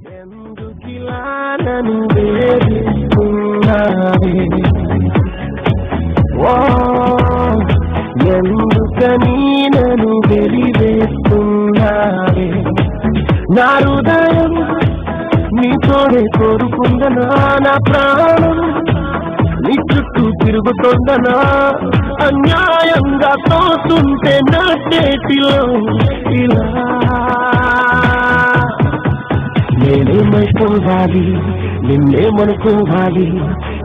ఎందుకిలా నన్ను వేధిస్తున్నావే ఓ ఎందుకని నన్ను వెలివేస్తున్నావే నా హృదయం నీతోనే కోరుకుందనా నా ప్రాణం నీ చుట్టూ తిరుగుతుందనా అన్యాయంగా తోస్తుంటే నా చేతిలో ఇలా నేనేమైపోవాలి నిన్నేమనుకోవాలి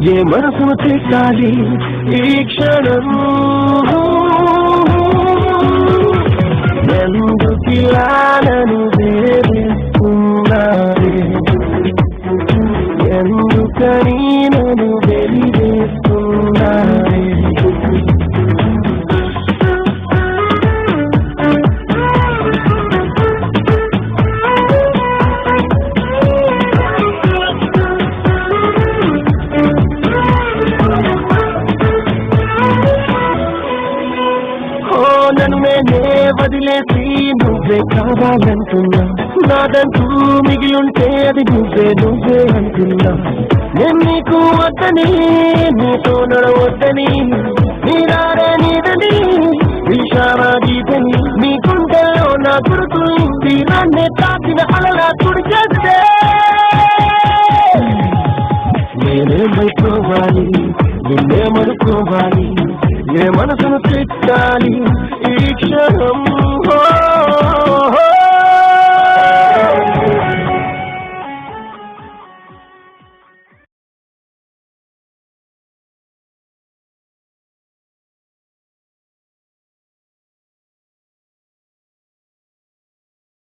ఏ మనసును తెచ్చాలి ఈ క్షణం ఎందుకిలా నన్ను వేధిస్తున్నావే ఎందుకని నన్ను వెలివేస్తున్నావే నన్ను నేనే వదిలేసి నువ్వే కావాలంటున్నా నాదంటూ మిగిలుంటే అది నువ్వే అంటున్నా నేను నీకు వద్దని నీతో నడవద్దని నీరాడే నీదని విషారాదీదని నీ గుండెల్లో నా గుర్తు నన్నే తాకిన అలలా తుడిచేస్తే నేనేమైపోవాలి నిన్నేమనుకోవాలి ఏ మనసును తెచ్చాలి ఈ క్షణం